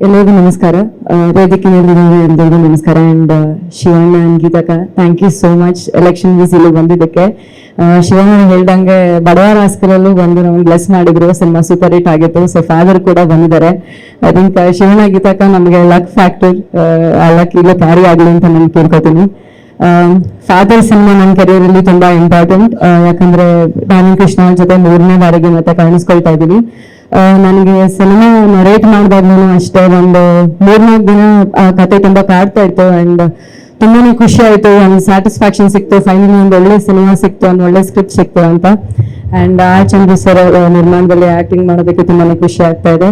ಎಲ್ಲರಿಗೂ ನಮಸ್ಕಾರ. ವೇದಿಕೆ ಎಲ್ಲರಿಗೂ ನಮಸ್ಕಾರ. ಅಂಡ್ ಶಿವಣ್ಣ ಅಂಡ್ ಗೀತಕ್ಕ, thank you so much election ಇಲ್ಲಿ ಬಂದಿದ್ದಕ್ಕೆ. ಶಿವಣ್ಣ ಹೇಳ್ದಂಗೆ ಬಡವರ ಆಸ್ಕರಲ್ಲೂ ಬಂದು ನಮ್ಗೆ ಬ್ಲೆಸ್ ಮಾಡಿದ್ರು. ಸಿನಿಮಾ ಸೂಪರ್ ಹಿಟ್ ಆಗಿತ್ತು. ಸೊ ಫಾದರ್ ಕೂಡ ಬಂದಿದ್ದಾರೆ. ಐ ಥಿಂಕ್ ಶಿವಣ್ಣ ಗೀತಕ್ಕ ನಮಗೆ ಲಕ್ ಫ್ಯಾಕ್ಟರ್, ಆ ಲಕ್ ಇಲ್ಲ ಕ್ಯಾರಿ ಆಗಲಿ ಅಂತ ನಾನು ಕೇಳ್ಕೊತೀನಿ. ಫಾದರ್ ಸಿನಿಮಾ ನನ್ನ ಕೆರಿಯರಲ್ಲಿ ತುಂಬಾ ಇಂಪಾರ್ಟೆಂಟ್. ಯಾಕಂದ್ರೆ ನಾನು ಕೃಷ್ಣ ಅವ್ರ ಜೊತೆ 3ನೇ ಬಾರಿಗೆ ಮತ್ತೆ ಕಾಣಿಸ್ಕೊಳ್ತಾ ಇದ್ದೀವಿ. ನನಗೆ ಸಿನಿಮಾ ನರೇಟ್ ಮಾಡಿದಾಗ್ಲೂ ಅಷ್ಟೇ ಒಂದು 3-4 ದಿನ ಕತೆ ತುಂಬಾ ಕಾಡ್ತಾ ಇತ್ತು. ಅಂಡ್ ತುಂಬಾನೇ ಖುಷಿ ಆಯ್ತು, ಒಂದು ಸ್ಯಾಟಿಸ್ಫ್ಯಾಕ್ಷನ್ ಸಿಕ್ತು. ಫೈನಲಿ ಒಂದು ಒಳ್ಳೆ ಸಿನಿಮಾ ಸಿಕ್ತು, ಒಂದು ಒಳ್ಳೆ ಸ್ಕ್ರಿಪ್ಟ್ ಸಿಕ್ತು ಅಂತ. ಅಂಡ್ ಚಂದ್ರು ಸರ್ ನಿರ್ಮಾಣದಲ್ಲಿ ಆಕ್ಟಿಂಗ್ ಮಾಡೋದಕ್ಕೆ ತುಂಬಾನೇ ಖುಷಿ ಆಗ್ತಾ ಇದೆ.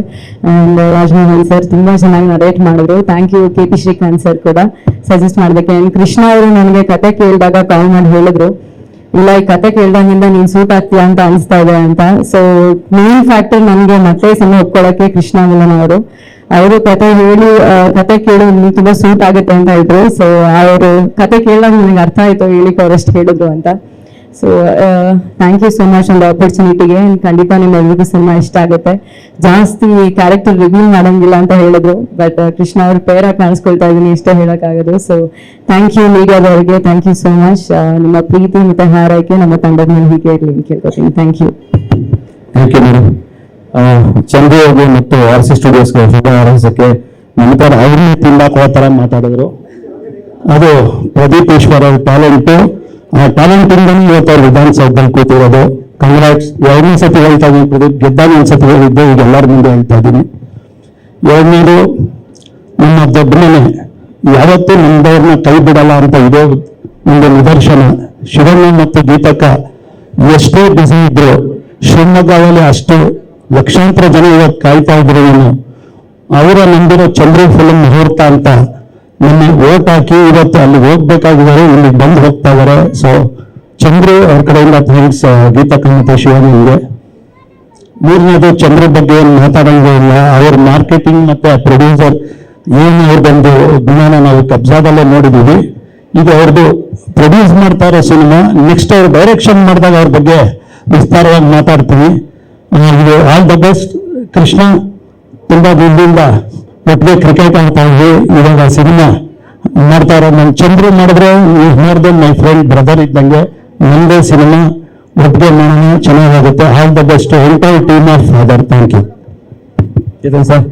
ಅಂಡ್ ರಾಜಮೋಹನ್ ಸರ್ ತುಂಬಾ ಚೆನ್ನಾಗಿ ನರೇಟ್ ಮಾಡಿದ್ರು. Thank you. KP Srikanth sir ಕೂಡ ಸಜೆಸ್ಟ್ ಮಾಡೋದಕ್ಕೆ. ಅಂಡ್ ಕೃಷ್ಣ ಅವರು ನನಗೆ ಕತೆ ಕೇಳಿದಾಗ ಕಾಲ್ ಮಾಡಿ ಹೇಳಿದ್ರು, ಇಲ್ಲ ಈ ಕತೆ ಕೇಳ್ದಂಗಿಂದ ನೀನ್ ಸೂಟ್ ಆಗ್ತೀಯಾ ಅಂತ ಅನಿಸ್ತಾ ಇದೆ ಅಂತ. ಸೊ ಮೇನ್ ಫ್ಯಾಕ್ಟರ್ ನನಗೆ ಮತ್ತೆ ಸಿನಿಮಾ ಒಪ್ಕೊಳ್ಳೋಕೆ ಕೃಷ್ಣ ಮಿಲನ್ ಅವರು ಕತೆ ಹೇಳಿ ಕತೆ ಕೇಳಿ ನಿಮ್ಗೆ ತುಂಬಾ ಸೂಟ್ ಆಗುತ್ತೆ ಅಂತ ಹೇಳಿದ್ರು. ಸೊ ಅವರು ಕತೆ ಕೇಳಿದಾಗ ನನಗೆ ಅರ್ಥ ಆಯ್ತು ಹೇಳಿಕ್ಕೆ ಅವರಷ್ಟು ಹೇಳಿದ್ರು ಅಂತ. So thank you so much ಒಂದು ಆಪರ್ಚುನಿಟಿಗೆ. ಖಂಡಿತ ನಿಮ್ಮೆಲ್ಲರಿಗೂ ಸಿನಿಮಾ ಇಷ್ಟ ಆಗುತ್ತೆ. ಜಾಸ್ತಿ ಕ್ಯಾರೆಕ್ಟರ್ ರಿವ್ಯೂ ಮಾಡಂಗಿಲ್ಲ ಅಂತ ಹೇಳಿದ್ರು, ಬಟ್ ಕೃಷ್ಣ ಅವ್ರ ಪೇರಾಗಿ ಕಾಣಿಸ್ಕೊಳ್ತಾ ಇದೀನಿ, ಇಷ್ಟೇ ಹೇಳೋಕ್ಕಾಗೋದು. ಸೊ ಥ್ಯಾಂಕ್ ಯು ಮೀಡಿಯಾದವರಿಗೆ, ಥ್ಯಾಂಕ್ ಯು ಸೋ ಮಚ್. ನಿಮ್ಮ ಪ್ರೀತಿ ಮತ್ತೆ ಹಾರೈಕೆ ನಮ್ಮ ತಂಡದ ಮೇಲೆ ಹೀಗೆ ಇರಲಿ ಅಂತ ಕೇಳ್ಕೊತೀನಿ. Thank you. Thank you madam. Chandru ಅವ್ರಿಗೆ ಮತ್ತು RC ಸ್ಟುಡಿಯೋಸ್ಗೆ ಶುಭ ಹಾರೈಸಕ್ಕೆ ನಂತರ ಅವ್ರನ್ನೇ ತಿಂದಾಕೋ ಥರ ಮಾತಾಡಿದ್ರು. ಅದು ಪ್ರದೀಪ್ ಈಶ್ವರ್ ಅವ್ರ ಟ್ಯಾಲೆಂಟು. ಆ ಟ್ಯಾಲೆಂಟ್ ಇಂದನೇ ಇವತ್ತು ಅವ್ರು ವಿಧಾನಸೌಧದಲ್ಲಿ ಕೂತಿರೋದು. ಕಂಗ್ರಾಟ್ಸ್. 2ನೇ ಸತಿ ಹೇಳ್ತಾ ಇದ್ದೀನಿ, ಪ್ರದೀಪ್ ಗೆದ್ದಾಗ 1 ಸತಿ ಹೇಳಿದ್ದೆ, ಈಗ ಎಲ್ಲರ ಮುಂದೆ ಹೇಳ್ತಾ ಇದ್ದೀನಿ. 2ನೇದು ನಮ್ಮ ದೊಡ್ಡನೇ ಯಾವತ್ತೂ ನಮ್ದವ್ರನ್ನ ಕೈ ಬಿಡಲ್ಲ ಅಂತ ಇದೇ ಒಂದು ನಿದರ್ಶನ. ಶಿವಣ್ಣ ಮತ್ತು ಗೀತಕ್ಕ ಎಷ್ಟೇ ಬಿಸಿ ಇದ್ರು ಶಿವಮೊಗ್ಗದಲ್ಲಿ ಅಷ್ಟು ಲಕ್ಷಾಂತರ ಜನ ಇವತ್ತು ಕಾಯ್ತಾ ಇದ್ರು. ಅವರ ನಂಬಿರೋ ಚಂದ್ರು ಫಿಲ್ಮ್ ಮುಹೂರ್ತ ಅಂತ ನಿನ್ನೆ ಓಟ್ ಹಾಕಿ ಇವತ್ತು ಅಲ್ಲಿ ಹೋಗ್ಬೇಕಾಗಿದ್ದಾರೆ, ಇಲ್ಲಿಗೆ ಬಂದು ಹೋಗ್ತಾ ಇದ್ದಾರೆ. ಸೊ ಚಂದ್ರು ಅವ್ರ ಕಡೆಯಿಂದ ಥ್ಯಾಂಕ್ಸ್ ಗೀತಕ್ಕ ಮತ್ತು ಶಿವನಿಗೆ. 3ನೇದು ಚಂದ್ರ ಬಗ್ಗೆ ಏನು ಮಾತಾಡೋಂಗೇ ಇಲ್ಲ. ಅವ್ರ ಮಾರ್ಕೆಟಿಂಗ್ ಮತ್ತೆ ಪ್ರೊಡ್ಯೂಸರ್ ಏನು ಅವ್ರದ್ದೊಂದು ಜ್ಞಾನ ನಾವು ಕಬ್ಜಾದಲ್ಲೇ ನೋಡಿದ್ದೀವಿ. ಈಗ ಅವ್ರದ್ದು ಪ್ರೊಡ್ಯೂಸ್ ಮಾಡ್ತಾ ಇರೋ ಸಿನಿಮಾ ನೆಕ್ಸ್ಟ್ ಅವ್ರು ಡೈರೆಕ್ಷನ್ ಮಾಡಿದಾಗ ಅವ್ರ ಬಗ್ಗೆ ವಿಸ್ತಾರವಾಗಿ ಮಾತಾಡ್ತೀವಿ. ಇದು ಆಲ್ ದ ಬೆಸ್ಟ್. ಕೃಷ್ಣ ತುಂಬ ದಿನದಿಂದ ಒಟ್ಟಿಗೆ ಕ್ರಿಕೆಟ್ ಆಡ್ತಾ ಇದ್ವಿ, ಇವಾಗ ಸಿನಿಮಾ ಮಾಡ್ತಾ ಇರೋ ನನ್ನ ಚಂದ್ರು ಮಾಡಿದ್ರೆ ಮಾಡಿದೆ ಮೈ ಫ್ರೆಂಡ್ ಬ್ರದರ್ ಇದ್ದಂಗೆ. ನಮ್ಮದೇ ಸಿನಿಮಾ ಒಟ್ಟಿಗೆ ಮಾಡೋಣ, ಚೆನ್ನಾಗಾಗುತ್ತೆ. All the best entire team of father. Thank you. ಇದೆ ಸರ್.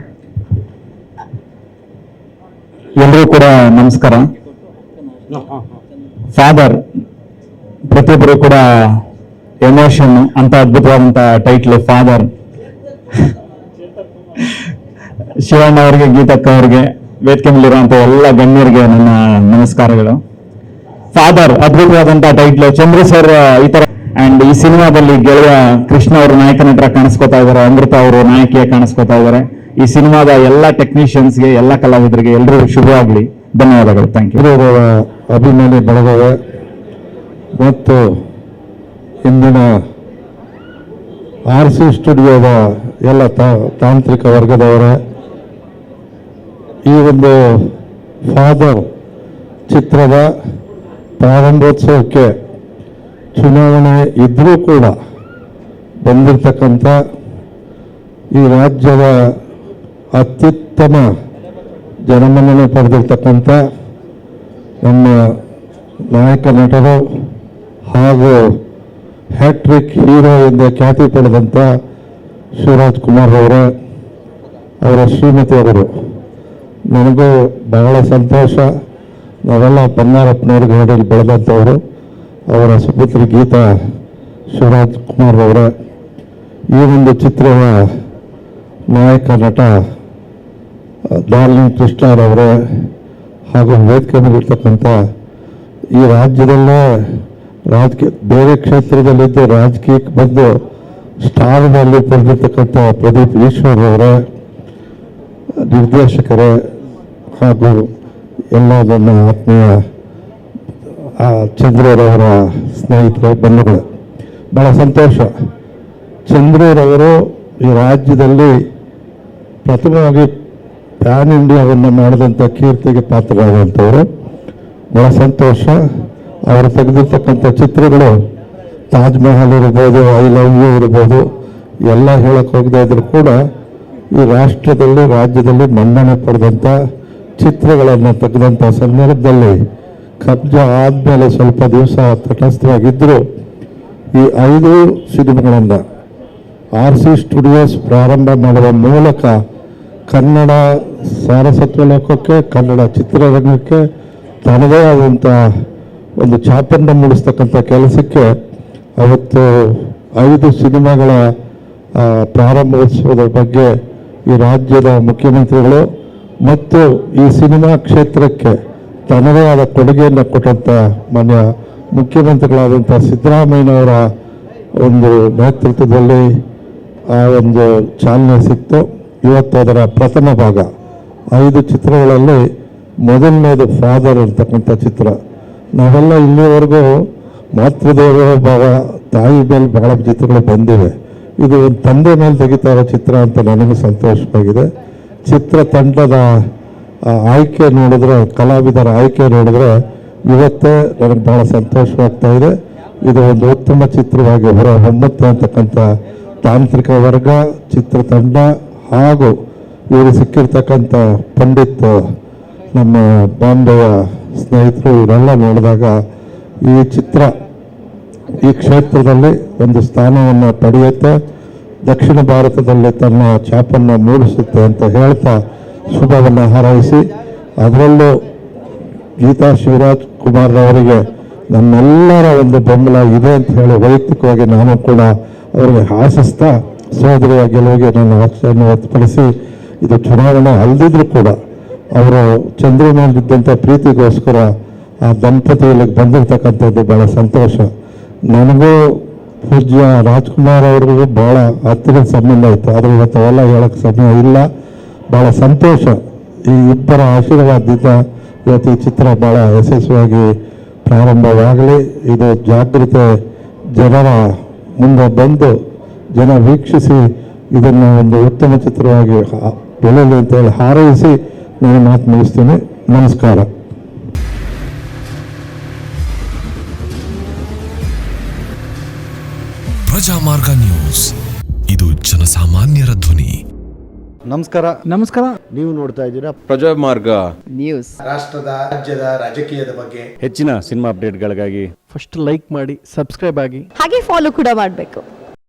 ಎಲ್ಲರೂ ಕೂಡ ನಮಸ್ಕಾರ. ಫಾದರ್ ಪ್ರತಿಯೊಬ್ಬರು ಕೂಡ ಎಮೋಷನ್ ಅಂತ ಅದ್ಭುತವಾದಂತ ಟೈಟ್ಲು ಫಾದರ್. ಶಿವಣ್ಣ ಅವರಿಗೆ, ಗೀತಕ್ಕ ಅವರಿಗೆ, ವೇದಿಕೆ ಮೇಲಿರುವಂತ ಎಲ್ಲ ಗಣ್ಯರಿಗೆ ನನ್ನ ನಮಸ್ಕಾರಗಳು. ಫಾದರ್ ಅದ್ಭುತವಾದಂತ ಟೈಟ್ಲು. ಚಂದ್ರು ಸರ್ ಈ ತರ ಅಂಡ್ ಈ ಸಿನಿಮಾದಲ್ಲಿ ಗೆಳೆಯ ಕೃಷ್ಣ ಅವರು ನಾಯಕ ನಟರ ಕಾಣಿಸ್ಕೊತಾ ಇದ್ದಾರೆ, ಅಮೃತ ಅವರು ನಾಯಕಿಯಾಗಿ ಕಾಣಿಸ್ಕೊತಾ ಇದ್ದಾರೆ. ಈ ಸಿನಿಮಾದ ಎಲ್ಲ ಟೆಕ್ನಿಷಿಯನ್ಸ್ಗೆ, ಎಲ್ಲ ಕಲಾವಿದರಿಗೆ ಎಲ್ಲರಿಗೂ ಶುಭವಾಗಲಿ. ಧನ್ಯವಾದಗಳು. Thank you. ಅಭಿಮಾನಿ ಬಳಗವೇ ಮತ್ತು ಇಂದಿನ RC ಸ್ಟುಡಿಯೋದ ಎಲ್ಲ ತಾಂತ್ರಿಕ ವರ್ಗದವರೇ, ಈ ಒಂದು ಫಾದರ್ ಚಿತ್ರದ ಪ್ರಾರಂಭೋತ್ಸವಕ್ಕೆ ಚುನಾವಣೆ ಇದ್ರೂ ಕೂಡ ಬಂದಿರತಕ್ಕಂಥ ಈ ರಾಜ್ಯದ ಅತ್ಯುತ್ತಮ ಜನಮನ್ನಣೆ ಪಡೆದಿರ್ತಕ್ಕಂಥ ನಮ್ಮ ನಾಯಕ ನಟರು ಹಾಗೂ ಹ್ಯಾಟ್ರಿಕ್ ಹೀರೋ ಎಂದೇ ಖ್ಯಾತಿ ಪಡೆದಂಥ ಶಿವರಾಜ್ ಕುಮಾರ್ ಅವರ ಶ್ರೀಮತಿಯವರು, ನನಗೂ ಬಹಳ ಸಂತೋಷ. ನಾವೆಲ್ಲ ಬಂಗಾರಪ್ಪನವ್ರ ಗಾಡಿಯಲ್ಲಿ ಬೆಳೆದಂಥವರು. ಅವರ ಸುಪುತ್ರಿ ಗೀತಾ ಶಿವರಾಜ್ ಕುಮಾರ್ ಈ ಒಂದು ಚಿತ್ರದ ನಾಯಕ ನಟ ಡಾರ್ಲಿಂಗ್ ಕೃಷ್ಣರವರೇ ಹಾಗೂ ವೇದಿಕೆ ಮೇಲಿರ್ತಕ್ಕಂಥ ಈ ರಾಜ್ಯದಲ್ಲೇ ಬೇರೆ ಕ್ಷೇತ್ರದಲ್ಲಿದ್ದು ರಾಜಕೀಯಕ್ಕೆ ಬಂದು ಸ್ಟಾರ್ನಲ್ಲಿ ಬಂದಿರತಕ್ಕಂಥ ಪ್ರದೀಪ್ ಈಶ್ವರ್ ಅವರೇ, ನಿರ್ದೇಶಕರೇ ಹಾಗೂ ಎಲ್ಲ ನನ್ನ ಆತ್ಮೀಯ ಚಂದ್ರರವರ ಸ್ನೇಹಿತರೆ, ಬಂಧುಗಳು, ಬಹಳ ಸಂತೋಷ. ಚಂದ್ರರವರು ಈ ರಾಜ್ಯದಲ್ಲಿ ಪ್ರಥಮವಾಗಿ ಪ್ಯಾನ್ ಇಂಡಿಯಾವನ್ನು ಮಾಡಿದಂಥ ಕೀರ್ತಿಗೆ ಪಾತ್ರರಾದಂಥವರು. ಬಹಳ ಸಂತೋಷ. ಅವರು ತೆಗೆದಿರ್ತಕ್ಕಂಥ ಚಿತ್ರಗಳು ತಾಜ್ ಮಹಲ್ ಇರ್ಬೋದು, ಐ ಲವ್ ಯು ಇರ್ಬೋದು, ಎಲ್ಲ ಹೇಳಕ್ಕೆ ಹೋಗದೇ ಇದ್ರು ಕೂಡ ಈ ರಾಷ್ಟ್ರದಲ್ಲಿ ರಾಜ್ಯದಲ್ಲಿ ಮನ್ನಣೆ ಪಡೆದಂಥ ಚಿತ್ರಗಳನ್ನು ತೆಗೆದಂಥ ಸಂದರ್ಭದಲ್ಲಿ ಕಬ್ಜಾ ಆದಮೇಲೆ ಸ್ವಲ್ಪ ದಿವಸ ತಟಸ್ಥವಾಗಿದ್ದರು. ಈ 5 ಸಿನಿಮಾಗಳನ್ನು RC ಸ್ಟುಡಿಯೋಸ್ ಪ್ರಾರಂಭ ಮಾಡುವ ಮೂಲಕ ಕನ್ನಡ ಸಾರಸತ್ವ ಲೋಕಕ್ಕೆ, ಕನ್ನಡ ಚಿತ್ರರಂಗಕ್ಕೆ ತನ್ನದೇ ಆದಂಥ ಒಂದು ಛಾಪನ್ನು ಮೂಡಿಸ್ತಕ್ಕಂಥ ಕೆಲಸಕ್ಕೆ ಅವತ್ತು 5 ಸಿನಿಮಾಗಳ ಪ್ರಾರಂಭೋತ್ಸವದ ಬಗ್ಗೆ ಈ ರಾಜ್ಯದ ಮುಖ್ಯಮಂತ್ರಿಗಳು ಮತ್ತು ಈ ಸಿನಿಮಾ ಕ್ಷೇತ್ರಕ್ಕೆ ತನ್ನದೇ ಆದ ಕೊಡುಗೆಯನ್ನು ಕೊಟ್ಟಂಥ ಮಾನ್ಯ ಮುಖ್ಯಮಂತ್ರಿಗಳಾದಂಥ ಸಿದ್ದರಾಮಯ್ಯನವರ ಒಂದು ನೇತೃತ್ವದಲ್ಲಿ ಆ ಒಂದು ಚಾಲನೆ ಸಿಕ್ತು. ಇವತ್ತು ಅದರ ಪ್ರಥಮ ಭಾಗ 5 ಚಿತ್ರಗಳಲ್ಲಿ ಮೊದಲನೇದು ಫಾದರ್ ಅಂತಕ್ಕಂಥ ಚಿತ್ರ. ನಾವೆಲ್ಲ ಇಲ್ಲಿವರೆಗೂ ಮಾತೃದೇವೋ ಭಾವ, ತಾಯಿ ಮೇಲೆ ಬಹಳ ಚಿತ್ರಗಳು ಬಂದಿವೆ. ಇದು ಒಂದು ತಂದೆ ಮೇಲೆ ತೆಗಿತಾ ಇರೋ ಚಿತ್ರ ಅಂತ ನನಗೆ ಸಂತೋಷವಾಗಿದೆ. ಚಿತ್ರತಂಡದ ಆಯ್ಕೆ ನೋಡಿದ್ರೆ, ಕಲಾವಿದರ ಆಯ್ಕೆ ನೋಡಿದ್ರೆ ಇವತ್ತೇ ನನಗೆ ಬಹಳ ಸಂತೋಷವಾಗ್ತಾ ಇದೆ. ಇದು ಒಂದು ಉತ್ತಮ ಚಿತ್ರವಾಗಿ ಹೊರ ಹೊಮ್ಮುತ್ತೆ ಅಂತಕ್ಕಂಥ ತಾಂತ್ರಿಕ ವರ್ಗ, ಚಿತ್ರತಂಡ ಹಾಗೂ ಇವರು ಸಿಕ್ಕಿರ್ತಕ್ಕಂಥ ಪಂಡಿತ್, ನಮ್ಮ ಬಾಂಬೆಯ ಸ್ನೇಹಿತರು, ಇವರೆಲ್ಲ ನೋಡಿದಾಗ ಈ ಚಿತ್ರ ಈ ಕ್ಷೇತ್ರದಲ್ಲಿ ಒಂದು ಸ್ಥಾನವನ್ನು ಪಡೆಯುತ್ತೆ, ದಕ್ಷಿಣ ಭಾರತದಲ್ಲಿ ತನ್ನ ಛಾಪನ್ನು ಮೂಡಿಸುತ್ತೆ ಅಂತ ಹೇಳ್ತಾ ಶುಭವನ್ನು ಹಾರೈಸಿ, ಅದರಲ್ಲೂ ಗೀತಾ ಶಿವರಾಜ್ ಕುಮಾರ್ ಅವರಿಗೆ ನಮ್ಮೆಲ್ಲರ ಒಂದು ಬೆಂಬಲ ಇದೆ ಅಂತ ಹೇಳಿ ವೈಯಕ್ತಿಕವಾಗಿ ನಾನು ಕೂಡ ಅವರಿಗೆ ಆಶಿಸ್ತಾ ಸೋದರಿಯ ಗೆಲುವಿಗೆ ನನ್ನ ಆಶೆಯನ್ನು ವ್ಯಕ್ತಪಡಿಸಿ, ಇದು ಚುನಾವಣೆ ಅಲ್ಲದಿದ್ರೂ ಕೂಡ ಅವರು ಚಂದ್ರನಲ್ಲಿದ್ದಂಥ ಪ್ರೀತಿಗೋಸ್ಕರ ಆ ದಂಪತಿಯಲ್ಲಿ ಬಂದಿರತಕ್ಕಂಥದ್ದು ಭಾಳ ಸಂತೋಷ. ನನಗೂ ಪೂಜ್ಯ ರಾಜ್ಕುಮಾರ್ ಅವ್ರಿಗೂ ಭಾಳ ಹತ್ತಿರದ ಸಂಬಂಧ ಇತ್ತು, ಆದರೆ ಇವತ್ತು ಅವೆಲ್ಲ ಹೇಳೋಕ್ಕೆ ಸಮಯ ಇಲ್ಲ. ಭಾಳ ಸಂತೋಷ, ಈ ಇಬ್ಬರ ಆಶೀರ್ವಾದದಿಂದ ಇವತ್ತು ಈ ಚಿತ್ರ ಭಾಳ ಯಶಸ್ವಿಯಾಗಿ ಪ್ರಾರಂಭವಾಗಲಿ. ಇದು ಜಾಗೃತೆ ಜನರ ಮುಂದೆ ಬಂದು ಜನ ವೀಕ್ಷಿಸಿ ಇದನ್ನು ಒಂದು ಉತ್ತಮ ಚಿತ್ರವಾಗಿ ಬೆಳೆಯಲಿ ಅಂತೇಳಿ ಹಾರೈಸಿ ನಾನು ಮಾತು ಮುಗಿಸ್ತೀನಿ. ನಮಸ್ಕಾರ. ಪ್ರಜಾಮಾರ್ಗ ನ್ಯೂಸ್, ಇದು ಜನಸಾಮಾನ್ಯರ ಧ್ವನಿ. ನಮಸ್ಕಾರ. ನೀವು ನೋಡ್ತಾ ಇದ್ದೀರಾ ಪ್ರಜಾಮಾರ್ಗ ನ್ಯೂಸ್. ರಾಷ್ಟ್ರದ, ರಾಜ್ಯದ ರಾಜಕೀಯದ ಬಗ್ಗೆ ಹೆಚ್ಚಿನ ಸಿನಿಮಾ ಅಪ್ಡೇಟ್ಗಳಿಗಾಗಿ ಫಸ್ಟ್ ಲೈಕ್ ಮಾಡಿ, ಸಬ್ಸ್ಕ್ರೈಬ್ ಆಗಿ, ಹಾಗೆ ಫಾಲೋ ಕೂಡ ಮಾಡಬೇಕು.